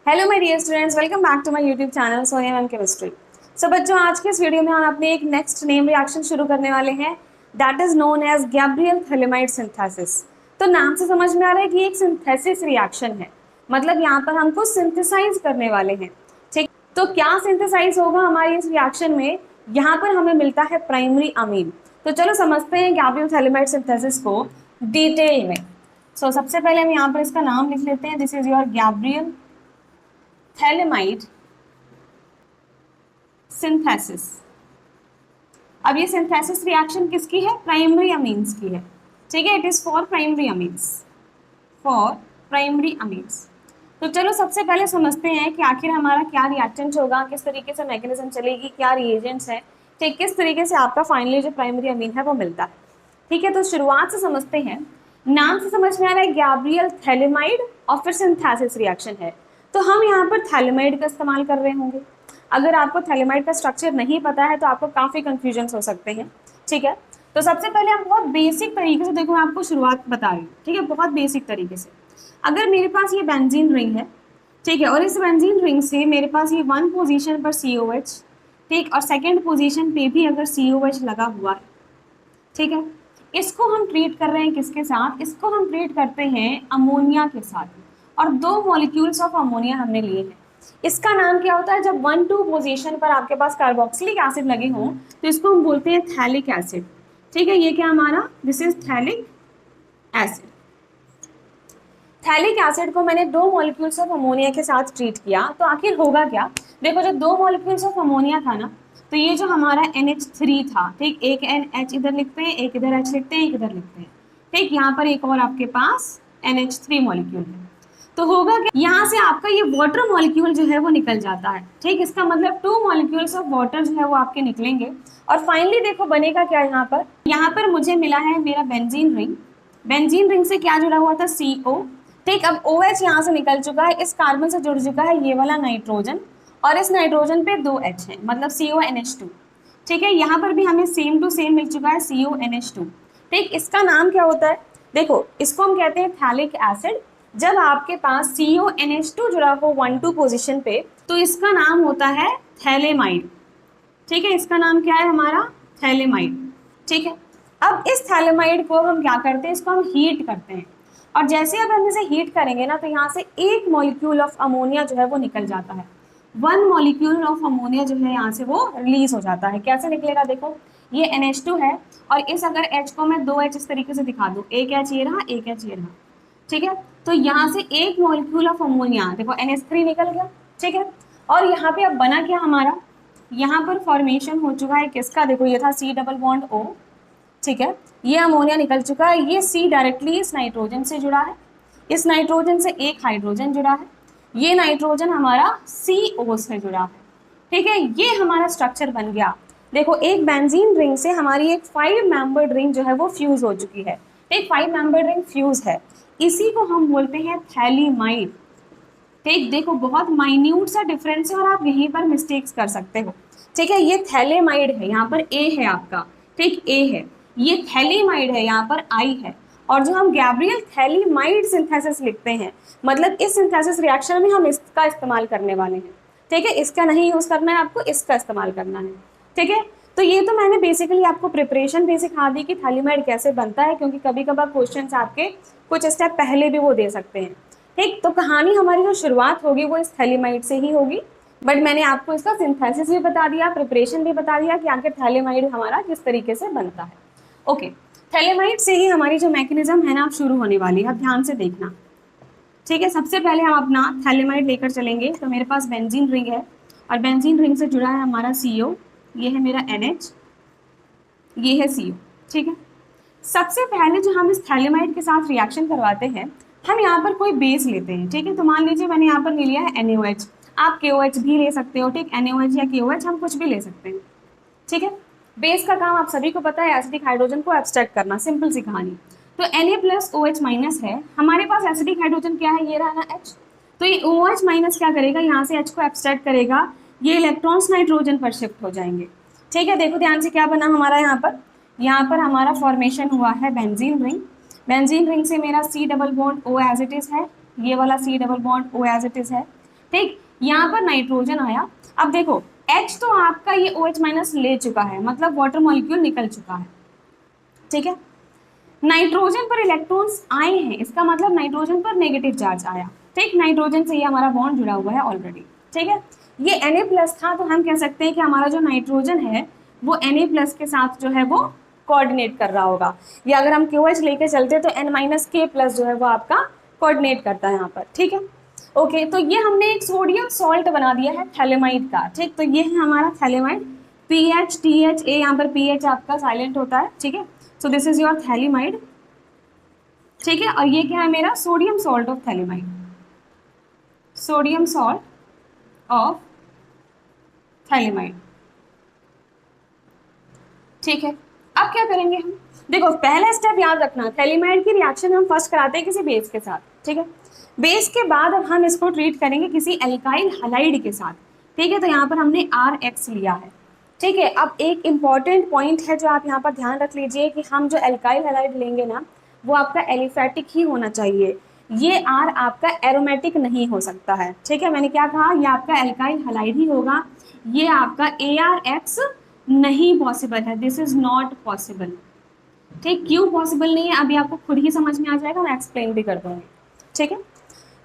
Hello my dear students, welcome back to my YouTube channel Sonia ma'am chemistry. So बच्चों, आज के इस video में हम अपने एक नेक्स्ट नेम रिएक्शन शुरू करने वाले हैं, that is known as Gabriel phthalimide synthesis. तो नाम से समझ में आ रहा है कि एक सिंथेसिस रिएक्शन है, मतलब यहाँ पर हमको सिंथेसाइज करने वाले हैं। ठीक, तो क्या सिंथेसाइज होगा हमारी इस रिएक्शन में? यहाँ पर हमें मिलता है प्राइमरी अमीन। तो चलो समझते हैं गैब्रियल थैलेमाइड सिंथेसिस को डिटेल में। सो सबसे पहले हम यहाँ पर इसका नाम लिख लेते हैं, this is your Gabriel phthalimide synthesis. अब ये सिंथेसिस रिएक्शन किसकी है? प्राइमरी अमीन्स की है। ठीक है, it is for primary amines, for primary amines. तो चलो सबसे पहले समझते हैं कि आखिर हमारा क्या रिएक्टेंट होगा, किस तरीके से मैकेनिज्म चलेगी, क्या रिएजेंट्स है, ठीक, किस तरीके से आपका फाइनली जो प्राइमरी अमीन है वो मिलता है। ठीक है, तो शुरुआत से समझते हैं। नाम से समझ में आ रहा है गैब्रियल थैलेमाइड और फिर सिंथेसिस रिएक्शन है, तो हम यहाँ पर थैलेमाइड का इस्तेमाल कर रहे होंगे। अगर आपको थैलेमाइड का स्ट्रक्चर नहीं पता है तो आपको काफ़ी कंफ्यूजन हो सकते हैं। ठीक है, तो सबसे पहले हम बहुत बेसिक तरीके से, देखो मैं आपको शुरुआत बता रही हूँ, ठीक है, बहुत बेसिक तरीके से। अगर मेरे पास ये बेंजीन रिंग है, ठीक है, और इस बेंजीन रिंग से मेरे पास ये वन पोजीशन पर COH, ठीक, और सेकेंड पोजीशन पे भी अगर COH लगा हुआ है, ठीक है, इसको हम ट्रीट कर रहे हैं किसके साथ? इसको हम ट्रीट करते हैं अमोनिया के साथ, और दो मॉलिक्यूल्स ऑफ अमोनिया हमने लिए हैं। इसका नाम क्या होता है? जब 1-2 पोजीशन पर आपके पास कार्बोक्सिलिक एसिड लगे हों तो इसको हम बोलते हैं थैलिक एसिड। ठीक है, ये क्या हमारा? This is phthalic acid. Phthalic acid को मैंने दो मॉलिक्यूल्स ऑफ अमोनिया के साथ ट्रीट किया, तो आखिर होगा क्या? देखो, जो दो मॉलिक्यूल्स ऑफ अमोनिया था ना, तो ये जो हमारा NH3 था, ठीक, एक NH इधर लिखते हैं, एक इधर H लिखते हैं, एक इधर लिखते हैं, ठीक, यहाँ पर एक और आपके पास NH3 मॉलिक्यूल है। तो होगा कि यहाँ से आपका ये वाटर मॉलिक्यूल जो है वो निकल जाता है। ठीक, इसका मतलब 2 मॉलिक्यूल्स ऑफ वाटर जो है वो आपके निकलेंगे, और फाइनली देखो बनेगा क्या यहाँ पर मुझे मिला है मेरा बेंजीन रिंग। बेंजीन रिंग से क्या जुड़ा हुआ था? CO। ठीक, अब OH यहाँ से निकल चुका है, इस कार्बन से जुड़ चुका है ये वाला नाइट्रोजन, और इस नाइट्रोजन पे 2 H है, मतलब CONH2। ठीक है, यहाँ पर भी हमें सेम टू सेम मिल चुका है, CONH2। ठीक, इसका नाम क्या होता है? देखो, इसको हम कहते हैं थैलिक एसिड। जब आपके पास CONH2 जुड़ा हो 1-2 पोजीशन पे, तो इसका नाम होता है थैलेमाइड। ठीक है, इसका नाम क्या है हमारा? थैलेमाइड। ठीक है, अब इस थैलेमाइड को हम क्या करते हैं? इसको हम हीट करते हैं, और जैसे अब हम इसे हीट करेंगे ना, तो यहाँ से एक मॉलिक्यूल ऑफ अमोनिया जो है वो निकल जाता है। 1 मॉलिक्यूल ऑफ अमोनिया जो है यहाँ से वो रिलीज हो जाता है। कैसे निकलेगा? देखो, ये NH2 है, और इस अगर H को मैं 2 H इस तरीके से दिखा दूँ, एक H ये रहा, एक H ये रहा। ठीक है, तो यहाँ से एक मॉलिक्यूल ऑफ अमोनिया, देखो NH3 निकल गया। ठीक है, और यहाँ पे अब बना क्या हमारा? यहाँ पर फॉर्मेशन हो चुका है किसका? देखो, ये था C डबल बॉन्ड O। ठीक है, ये अमोनिया निकल चुका है, ये C डायरेक्टली इस नाइट्रोजन से जुड़ा है, इस नाइट्रोजन से एक हाइड्रोजन जुड़ा है, ये नाइट्रोजन हमारा CO से जुड़ा है। ठीक है, ये हमारा स्ट्रक्चर बन गया। देखो, एक बेंजीन रिंग से हमारी एक 5 मेंबर्ड रिंग जो है वो फ्यूज हो चुकी है। एक 5 मेंबर्ड रिंग फ्यूज है, इसी को हम बोलते हैं थैलीमाइड। ठीक, देखो बहुत माइन्यूट सा डिफरेंस है, और आप यहीं पर मिस्टेक्स कर सकते हो। ठीक है, ये थैलेमाइड है, यहाँ पर A है आपका, ठीक, A है, ये थैलीमाइड है, यहाँ पर I है। और जो हम गैब्रियल थैलीमाइड सिंथेसिस लिखते हैं, मतलब इस सिंथेसिस रिएक्शन में हम इसका इस्तेमाल करने वाले हैं। ठीक है, इसका नहीं यूज करना है आपको, इसका इस्तेमाल करना है। ठीक है, तो ये तो मैंने बेसिकली आपको प्रिपरेशन भी सिखा दी कि थैलीमाइड कैसे बनता है, क्योंकि कभी कभार क्वेश्चन आपके कुछ स्टेप पहले भी वो दे सकते हैं। ठीक, तो कहानी हमारी जो शुरुआत होगी वो इस थैलीमाइड से ही होगी, बट मैंने आपको इसका सिंथेसिस भी बता दिया, प्रिपरेशन भी बता दिया कि आखिर थैलीमाइड हमारा किस तरीके से बनता है। ओके, थैलेमाइड से ही हमारी जो मैकेनिज्म है ना अब शुरू होने वाली है, अब ध्यान से देखना। ठीक है, सबसे पहले हम अपना थैलेमाइड लेकर चलेंगे। तो मेरे पास बेंजीन रिंग है, और बेंजीन रिंग से जुड़ा है हमारा CO, ये है मेरा NH, ये है CO। ठीक है, सबसे पहले जो हम इस थैलेमाइड के साथ रिएक्शन करवाते हैं, हम यहाँ पर कोई बेस लेते हैं। ठीक है, तो मान लीजिए मैंने यहाँ पर ले लिया है NaOH, आप KOH भी ले सकते हो। ठीक, NaOH या KOH हम कुछ भी ले सकते हैं। ठीक है, बेस का काम आप सभी को पता है, एसिडिक हाइड्रोजन को एब्स्ट्रैक्ट करना, सिंपल सी कहानी। तो Na+OH- है, हमारे पास एसिडिक हाइड्रोजन क्या है? ये रहा ना H। तो ये OH- क्या करेगा? यहाँ से H को एब्स्ट्रैक्ट करेगा, ये इलेक्ट्रॉन्स नाइट्रोजन पर शिफ्ट हो जाएंगे। ठीक है, देखो ध्यान से क्या बना हमारा यहाँ पर हमारा फॉर्मेशन हुआ है बेंजीन रिंग। बेंजीन रिंग से मेरा C double bond O as it is है, ये वाला C double bond O as it is है। ठीक, यहाँ पर नाइट्रोजन आया। अब देखो H तो आपका ये OH माइनस ले चुका है, मतलब वाटर मॉलिक्यूल निकल चुका है, ठीक है। नाइट्रोजन पर इलेक्ट्रॉन्स आए हैं, इसका मतलब नाइट्रोजन पर नेगेटिव चार्ज आया, ठीक, नाइट्रोजन से ये हमारा बॉन्ड जुड़ा हुआ है ऑलरेडी, ठीक है। ये Na+ था, तो हम कह सकते हैं कि हमारा जो नाइट्रोजन है वो Na+ के साथ जो है वो कोऑर्डिनेट कर रहा होगा, या अगर हम QH लेके चलते तो N-K+ जो है वो आपका कोऑर्डिनेट करता है यहाँ पर, ठीक है। ओके, तो ये हमने एक सोडियम सॉल्ट बना दिया है थैलेमाइड का, ठीक, तो ये है हमारा थैलेमाइड, PH TH A, यहाँ पर PH आपका साइलेंट होता है, ठीक है। सो दिस इज योर थैलेमाइड, ठीक है। और ये क्या है मेरा sodium salt of phthalimide, sodium salt of phthalimide, ठीक है। अब क्या करेंगे हम, देखो पहला स्टेप याद रखना, थैलेमाइड की रिएक्शन हम फर्स्ट कराते हैं किसी बेस के साथ, ठीक है। बेस के बाद अब हम इसको ट्रीट करेंगे किसी एल्काइल हैलाइड के साथ, ठीक है। तो यहाँ पर हमने RX लिया है, ठीक है। अब एक इंपॉर्टेंट पॉइंट है जो आप यहाँ पर ध्यान रख लीजिए कि हम जो एल्काइल हैलाइड लेंगे ना वो आपका एलिफैटिक ही होना चाहिए, ये R आपका एरोमेटिक नहीं हो सकता है, ठीक है। मैंने क्या कहा, ये आपका एल्काइल हैलाइड ही होगा, ये आपका ARX नहीं पॉसिबल है, दिस इज नॉट पॉसिबल, ठीक। क्यों पॉसिबल नहीं है अभी आपको खुद ही समझ में आ जाएगा, मैं एक्सप्लेन भी कर दूंगी, ठीक है।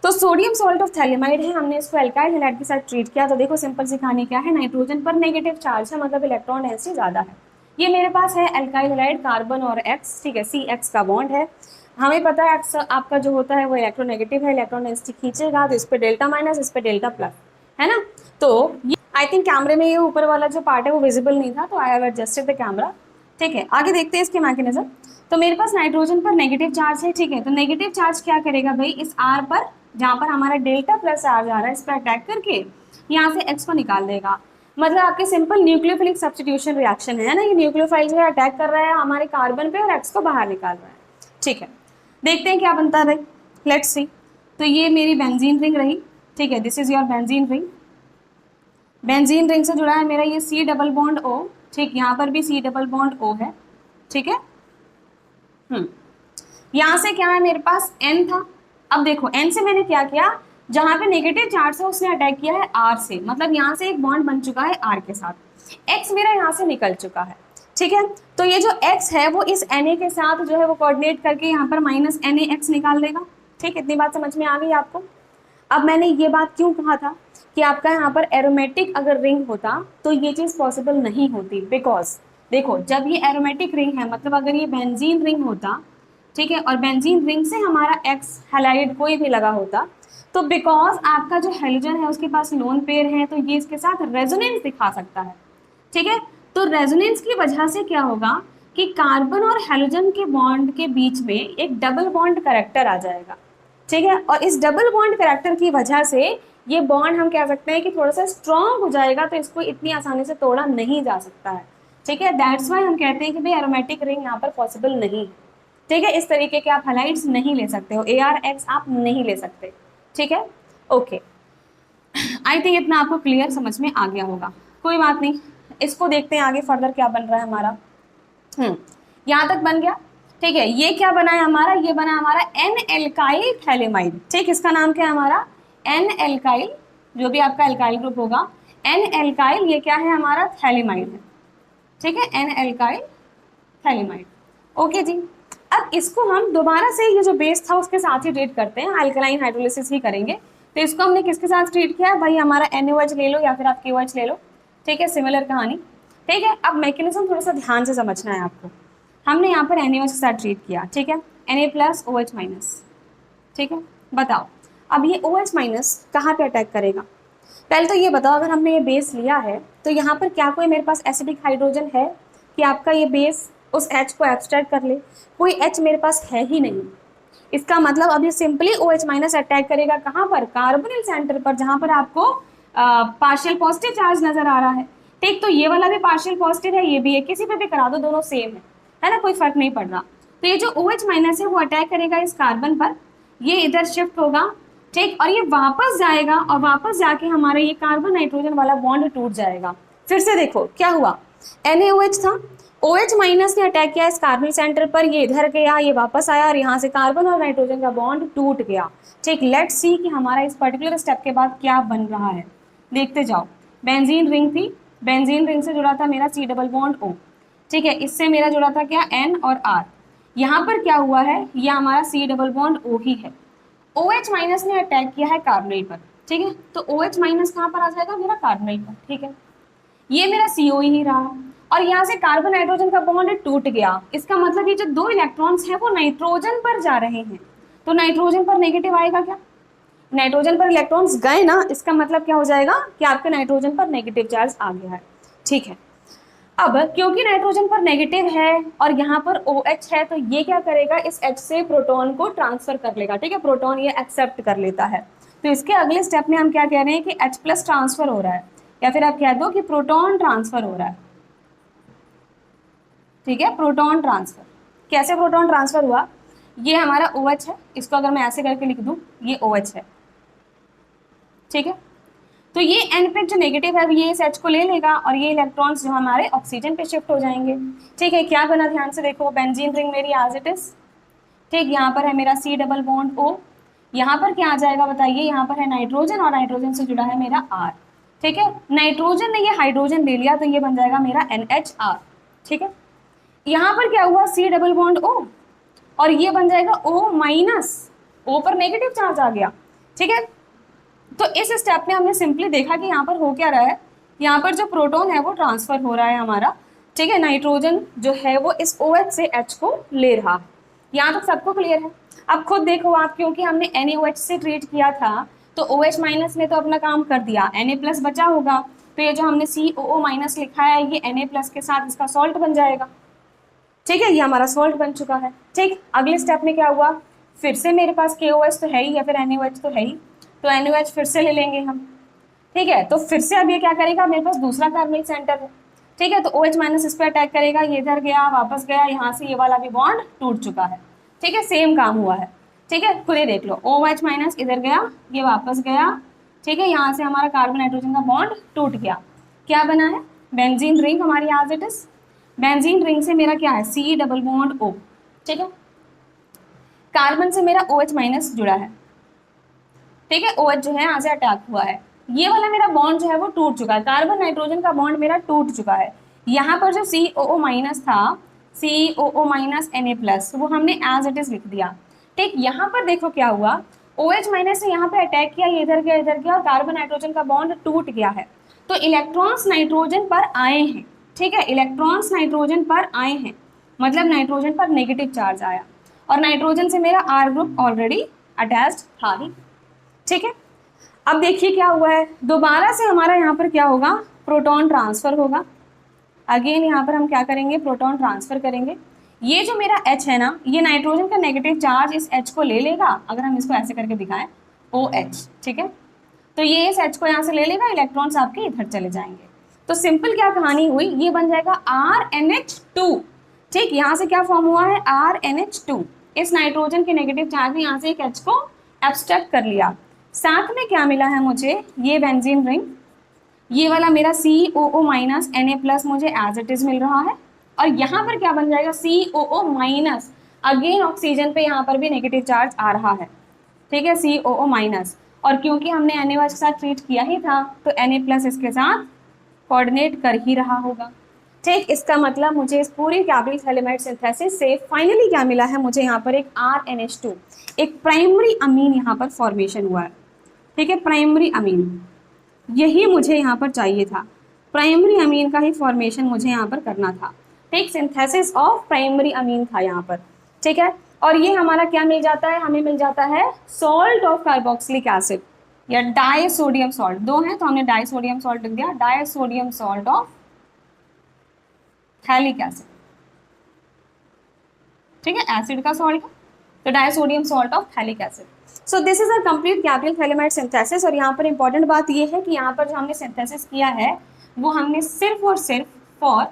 तो सोडियम सॉल्ट ऑफ थैलेमाइड है, हमने इसको एल्काइल हैलाइड के साथ ट्रीट किया। तो देखो सिंपल सी कहानी क्या है, नाइट्रोजन पर नेगेटिव चार्ज है, मतलब इलेक्ट्रॉन डेंसिटी ज्यादा है। ये मेरे पास है एल्काइल हैलाइड, कार्बन और X, ठीक है, CX का बॉन्ड है। हमें पता है X आपका जो होता है वो इलेक्ट्रोनेगेटिव है, इलेक्ट्रॉन डेंसिटी खींचेगा तो इस पे डेल्टा माइनस, इस पे डेल्टा प्लस, है ना। तो ये आई थिंक कैमरे में ये ऊपर वाला जो पार्ट है वो विजिबल नहीं था, तो I have adjusted the camera, ठीक है। आगे देखते हैं इसके मैकेनिज्म। तो मेरे पास नाइट्रोजन पर नेगेटिव चार्ज है, ठीक है। तो नेगेटिव चार्ज क्या करेगा भाई, इस R पर जहाँ पर हमारा डेल्टा प्लस चार्ज आ रहा है इस पर अटैक करके यहाँ से X को निकाल देगा। मतलब आपके सिंपल न्यूक्लियोफिलिक सब्स्टिट्यूशन रिएक्शन है ना, ये न्यूक्लियोफाइल जो है अटैक कर रहा है हमारे कार्बन पे और X को बाहर निकाल रहा है, ठीक है। देखते हैं क्या बनता है भाई, लेट्स सी। तो ये मेरी बेंजीन रिंग रही, ठीक है, this is your benzene ring. Benzene ring से जुड़ा है मेरा ये C डबल बॉन्ड O, ठीक, यहाँ पर भी C डबल बॉन्ड O है, ठीक है। यहाँ से क्या है मेरे पास N था। अब देखो N से मैंने क्या किया, जहां पे नेगेटिव चार्ज है उसने अटैक किया है R से, मतलब यहाँ से एक बॉन्ड बन चुका है R के साथ, X मेरा यहाँ से निकल चुका है, ठीक है। तो ये जो X है वो इस Na के साथ जो है वो कोऑर्डिनेट करके यहाँ पर माइनस NaX निकाल देगा, ठीक। इतनी बात समझ में आ गई आपको। अब मैंने ये बात क्यों कहा था कि आपका यहाँ पर एरोमेटिक अगर रिंग होता तो ये चीज पॉसिबल नहीं होती, बिकॉज देखो जब ये एरोमेटिक रिंग है, मतलब अगर ये बेंजीन रिंग होता, ठीक है, और बेंजीन रिंग से हमारा X हैलाइड कोई भी लगा होता, तो बिकॉज आपका जो हेलोजन है उसके पास लोन पेयर है तो ये इसके साथ रेजोनेंस दिखा सकता है, ठीक है। तो रेजोनेंस की वजह से क्या होगा कि कार्बन और हेलोजन के बॉन्ड के बीच में एक डबल बॉन्ड कैरेक्टर आ जाएगा, ठीक है। और इस डबल बॉन्ड कैरेक्टर की वजह से ये बॉन्ड हम कह सकते हैं कि थोड़ा सा स्ट्रॉन्ग हो जाएगा, तो इसको इतनी आसानी से तोड़ा नहीं जा सकता है, ठीक है। दैट्स वाई हम कहते हैं कि भाई एरोमेटिक रिंग यहाँ पर पॉसिबल नहीं, ठीक है। इस तरीके के आप हैलाइड्स नहीं ले सकते हो, ARX आप नहीं ले सकते, ठीक है। ओके, आई थिंक इतना आपको क्लियर समझ में आ गया होगा, कोई बात नहीं। इसको देखते हैं आगे फर्दर क्या बन रहा है हमारा। यहाँ तक बन गया, ठीक है। ये क्या बना है हमारा, ये बना हमारा N-एल्काइल थैलेमाइड, ठीक। इसका नाम क्या है हमारा N-एल्काइल, जो भी आपका एल्काइल ग्रुप होगा N-एल्काइल, ये क्या है हमारा थैलेमाइड है, ठीक है, N-एल्काइल थैलेमाइड। ओके जी। अब इसको हम दोबारा से ये जो बेस था उसके साथ ही ट्रीट करते हैं, अल्कलाइन हाइड्रोलिसिस ही करेंगे। तो इसको हमने किसके साथ ट्रीट किया है भाई, हमारा NaOH ले लो या फिर आप KOH ले लो, ठीक है, सिमिलर कहानी, ठीक है। अब मैकेनिज्म थोड़ा सा ध्यान से समझना है आपको। हमने यहाँ पर NaOH के साथ ट्रीट किया, ठीक है, Na+OH-, ठीक है। बताओ अब ये OH- कहाँ पे अटैक करेगा, पहले तो ये बताओ। अगर हमने ये बेस लिया है तो यहाँ पर क्या कोई मेरे पास एसिडिक हाइड्रोजन है कि आपका ये बेस उस H को एब्स्ट्रैक्ट कर ले, कोई H मेरे पास है ही नहीं। इसका मतलब अब ये सिंपली OH- अटैक करेगा कहाँ पर, कार्बोनिल सेंटर पर, जहाँ पर आपको पार्शियल पॉजिटिव चार्ज नजर आ रहा है, ठीक। तो ये वाला भी पार्शियल पॉजिटिव है, ये भी है, किसी पे भी करा दो, दोनों सेम है ना, कोई फर्क नहीं पड़ रहा। तो ये जो OH- है वो अटैक करेगा इस कार्बन पर, ये इधर शिफ्ट होगा, ठीक, और ये वापस जाएगा और वापस जाके हमारा ये कार्बन नाइट्रोजन वाला बॉन्ड टूट जाएगा। फिर से देखो क्या हुआ, NaOH था, OH माइनस ने अटैक किया इस कार्बन सेंटर पर, ये इधर गया, ये वापस आया और यहाँ से कार्बन और नाइट्रोजन का बॉन्ड टूट गया। ठीक, लेट्स सी कि हमारा इस पर्टिकुलर स्टेप के बाद क्या बन रहा है, देखते जाओ। बेंजीन रिंग थी, बेंजीन रिंग से जुड़ा था मेरा C डबल बॉन्ड O। ठीक है, इससे मेरा जुड़ा था क्या, N और R। यहाँ पर क्या हुआ है, ये हमारा C डबल बॉन्ड O ही है। OH माइनस ने अटैक किया है कार्बोनेट पर। ठीक है, तो OH माइनस कहाँ पर आ जाएगा, मेरा कार्बोनेट पर। ठीक है, ये मेरा CO ही रहा और यहाँ से कार्बन नाइट्रोजन का बॉन्ड टूट गया। इसका मतलब ये जो 2 इलेक्ट्रॉन्स हैं वो नाइट्रोजन पर जा रहे हैं, तो नाइट्रोजन पर नेगेटिव आएगा क्या, नाइट्रोजन पर इलेक्ट्रॉन्स गए ना, इसका मतलब क्या हो जाएगा कि आपके नाइट्रोजन पर नेगेटिव चार्ज आ गया है। ठीक है, अब क्योंकि नाइट्रोजन पर नेगेटिव है और यहाँ पर OH है, तो ये क्या करेगा, इस H से प्रोटॉन को ट्रांसफर कर लेगा। ठीक है, प्रोटॉन ये एक्सेप्ट कर लेता है। तो इसके अगले स्टेप में हम क्या कह रहे हैं कि H प्लस ट्रांसफर हो रहा है, या फिर आप कह दो कि प्रोटॉन ट्रांसफर हो रहा है। ठीक है, प्रोटॉन ट्रांसफर। कैसे प्रोटॉन ट्रांसफर हुआ, ये हमारा OH है, इसको अगर मैं ऐसे करके लिख दूं, ये OH है। ठीक है, तो ये N पे जो नेगेटिव है ये इस H को ले लेगा और ये इलेक्ट्रॉन्स जो हमारे ऑक्सीजन पे शिफ्ट हो जाएंगे। ठीक है, क्या बना, ध्यान से देखो, बेंजीन रिंग मेरी एज इट इज। ठीक, यहाँ पर है मेरा C डबल बॉन्ड O, यहाँ पर क्या आ जाएगा बताइए, यहाँ पर है नाइट्रोजन और नाइट्रोजन से जुड़ा है मेरा R। ठीक है, नाइट्रोजन ने ये हाइड्रोजन ले लिया तो ये बन जाएगा मेरा NHR। ठीक है, यहाँ पर क्या हुआ, C डबल बॉन्ड O और ये बन जाएगा O माइनस, O पर नेगेटिव चार्ज आ गया। ठीक है, तो इस स्टेप में हमने सिंपली देखा कि यहाँ पर हो क्या रहा है, यहाँ पर जो प्रोटॉन है वो ट्रांसफर हो रहा है हमारा। ठीक है, नाइट्रोजन जो है वो इस OH से H को ले रहा है। यहाँ तक सबको क्लियर है। अब खुद देखो आप, क्योंकि हमने NaOH से ट्रीट किया था तो OH माइनस ने तो अपना काम कर दिया, Na प्लस बचा होगा, तो ये जो हमने COO माइनस लिखा है ये Na प्लस के साथ इसका सॉल्ट बन जाएगा। ठीक है, ये हमारा सॉल्ट बन चुका है। ठीक, अगले स्टेप में क्या हुआ, फिर से मेरे पास KOH तो है ही या फिर NaOH तो है ही, तो NaOH फिर से ले लेंगे हम। ठीक है, तो फिर से अब ये क्या करेगा, मेरे पास दूसरा कार्बनिक सेंटर है। ठीक है, तो OH माइनस इस पर अटैक करेगा, ये इधर गया वापस गया, यहाँ से ये वाला भी बॉन्ड टूट चुका है। ठीक है, सेम काम हुआ है। ठीक है, खुद ही देख लो, OH माइनस इधर गया, ये वापस गया। ठीक है, यहाँ से हमारा कार्बन नाइट्रोजन का बॉन्ड टूट गया, क्या बना है, बेंजीन रिंग हमारी as it is. Benzene ring से मेरा क्या है, C डबल बॉन्ड O। ठीक है, कार्बन से मेरा OH माइनस जुड़ा है। ठीक है, OH जो है यहाँ से अटैक हुआ है, ये वाला मेरा बॉन्ड जो है वो टूट चुका है, कार्बन नाइट्रोजन का बॉन्ड मेरा टूट चुका है। यहाँ पर जो COO माइनस था, COO माइनस Na प्लस, वो हमने एज इट इज लिख दिया। ठीक, यहाँ पर देखो क्या हुआ, OH माइनस ने यहाँ पे अटैक किया, ये इधर गया और कार्बन नाइट्रोजन का बॉन्ड टूट गया है, तो इलेक्ट्रॉन्स नाइट्रोजन पर आए हैं। ठीक है, इलेक्ट्रॉन्स नाइट्रोजन पर आए हैं, मतलब नाइट्रोजन पर नेगेटिव चार्ज आया और नाइट्रोजन से मेरा R ग्रुप ऑलरेडी अटैच्ड था ही। ठीक है, अब देखिए क्या हुआ है, दोबारा से हमारा यहाँ पर क्या होगा, प्रोटॉन ट्रांसफर होगा। अगेन यहाँ पर हम क्या करेंगे, प्रोटॉन ट्रांसफर करेंगे। ये जो मेरा H है ना, ये नाइट्रोजन का नेगेटिव चार्ज इस H को ले लेगा, अगर हम इसको ऐसे करके दिखाएं OH। ठीक है, तो ये इस H को यहाँ से ले लेगा, इलेक्ट्रॉन्स आपके इधर चले जाएंगे। तो सिंपल क्या कहानी हुई, ये बन जाएगा RNH2। ठीक, यहाँ से क्या फॉर्म हुआ है, RNH2। इस नाइट्रोजन के नेगेटिव चार्ज ने यहाँ से एक H को एब्स्ट्रैक्ट कर लिया, साथ में क्या मिला है मुझे, ये बेंजीन रिंग, ये वाला मेरा COO माइनस Na प्लस मुझे एज इट इज मिल रहा है, और यहाँ पर क्या बन जाएगा, COO माइनस, अगेन ऑक्सीजन पे यहाँ पर भी नेगेटिव चार्ज आ रहा है। ठीक है, COO माइनस, और क्योंकि हमने Na के साथ ट्रीट किया ही था तो Na प्लस इसके साथ कोऑर्डिनेट कर ही रहा होगा। ठीक, इसका मतलब मुझे इस पूरी कैप्रिल थैलेमाइड सिंथेसिस से फाइनली क्या मिला है, मुझे यहाँ पर एक RNH2, एक प्राइमरी अमीन यहाँ पर फॉर्मेशन हुआ है। ठीक है, प्राइमरी अमीन, यही मुझे यहाँ पर चाहिए था, प्राइमरी अमीन का ही फॉर्मेशन मुझे यहाँ पर करना था। ठीक, सिंथेसिस ऑफ प्राइमरी अमीन था यहाँ पर। ठीक है, और ये हमारा क्या मिल जाता है, हमें मिल जाता है सॉल्ट ऑफ कार्बोक्सिलिक एसिड या डाइसोडियम सॉल्ट। दो हैं तो हमने डाइसोडियम सॉल्ट लिख दिया, disodium salt of phthalic acid. ठीक है, एसिड का सॉल्ट, तो disodium salt of phthalic acid. So this is a complete capril thalidomide synthesis. और यहाँ पर इंपॉर्टेंट बात ये है कि यहाँ पर जो हमने सिंथेसिस किया है वो हमने सिर्फ और सिर्फ फॉर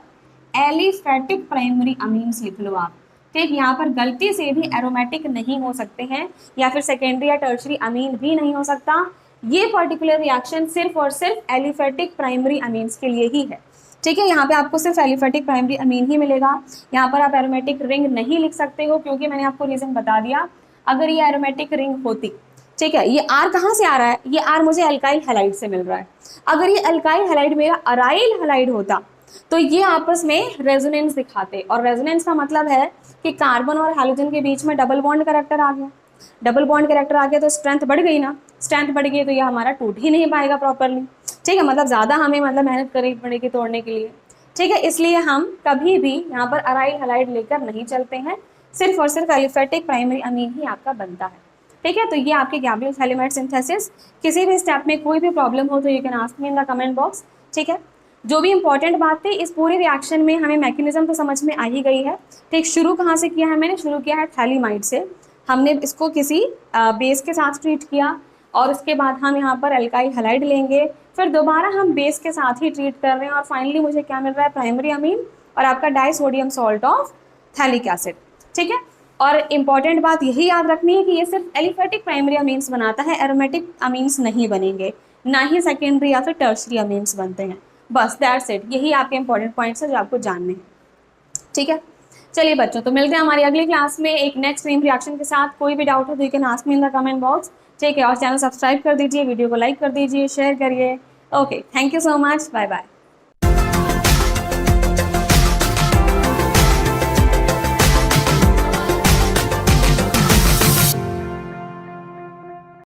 एलिफेटिक प्राइमरी अमीन्स लिख लो आप। ठीक, यहाँ पर गलती से भी एरोमेटिक नहीं हो सकते हैं या फिर सेकेंडरी या टर्शरी अमीन भी नहीं हो सकता। ये पर्टिकुलर रिएक्शन सिर्फ और सिर्फ एलिफेटिक प्राइमरी अमीन्स के लिए ही है। ठीक है। यहाँ पे आपको सिर्फ एलिफेटिक प्राइमरी अमीन ही मिलेगा। यहाँ पर आप एरोमेटिक रिंग नहीं लिख सकते हो, क्योंकि मैंने आपको रीजन बता दिया। अगर ये एरोमेटिक रिंग होती, ठीक है, ये आर कहाँ से आ रहा है, ये आर मुझे अल्काइल हैलाइड से मिल रहा है। अगर ये अल्काइल हैलाइड मेरा अराइल हैलाइड होता तो ये आपस में रेजोनेंस दिखाते, और रेजोनेंस का मतलब है कि कार्बन और हाइड्रोजन के बीच में डबल बॉन्ड कैरेक्टर आ गया। डबल बॉन्ड कैरेक्टर आ गया तो स्ट्रेंथ बढ़ गई ना, स्ट्रेंथ बढ़ गई तो ये हमारा टूट ही नहीं पाएगा प्रॉपरली। ठीक है, मतलब ज़्यादा हमें मेहनत करनी पड़ेगी तोड़ने के लिए। ठीक है, इसलिए हम कभी भी यहाँ पर अराइल हैलाइड लेकर नहीं चलते हैं, सिर्फ और सिर्फ एलिफेटिक प्राइमरी अमीन ही आपका बनता है। ठीक है, तो ये आपके गैब्रियल हैलिमेट सिंथेसिस। किसी भी स्टेप में कोई भी प्रॉब्लम हो तो you can ask me in the comment box. ठीक है, जो भी इंपॉर्टेंट बात थी इस पूरे रिएक्शन में हमें मैकेनिज्म तो समझ में आ ही गई है। ठीक, शुरू कहाँ से किया है, मैंने शुरू किया है थैलीमाइड से। हमने इसको किसी बेस के साथ ट्रीट किया, और उसके बाद हम यहाँ पर एल्काइल हैलाइड लेंगे, फिर दोबारा हम बेस के साथ ही ट्रीट कर रहे हैं, और फाइनली मुझे क्या मिल रहा है, प्राइमरी अमीन और आपका disodium salt of phthalic acid. ठीक है, और इम्पॉर्टेंट बात यही याद रखनी है कि ये सिर्फ एलिफेटिक प्राइमरी अमीन्स बनाता है, एरोमेटिक अमीन्स नहीं बनेंगे, ना ही सेकेंडरी या फिर टर्शरी अमीन्स बनते हैं। बस दैट्स इट, यही आपके इंपॉर्टेंट पॉइंट्स है जो आपको जानने हैं। ठीक है, चलिए बच्चों, तो मिलते हैं हमारी अगली क्लास में एक नेक्स्ट सेम रिएक्शन के साथ। कोई भी डाउट हो तो you can ask me in the comment box. ठीक है, और चैनल सब्सक्राइब कर दीजिए, वीडियो को लाइक कर दीजिए, शेयर करिए। Okay, thank you so much, bye bye.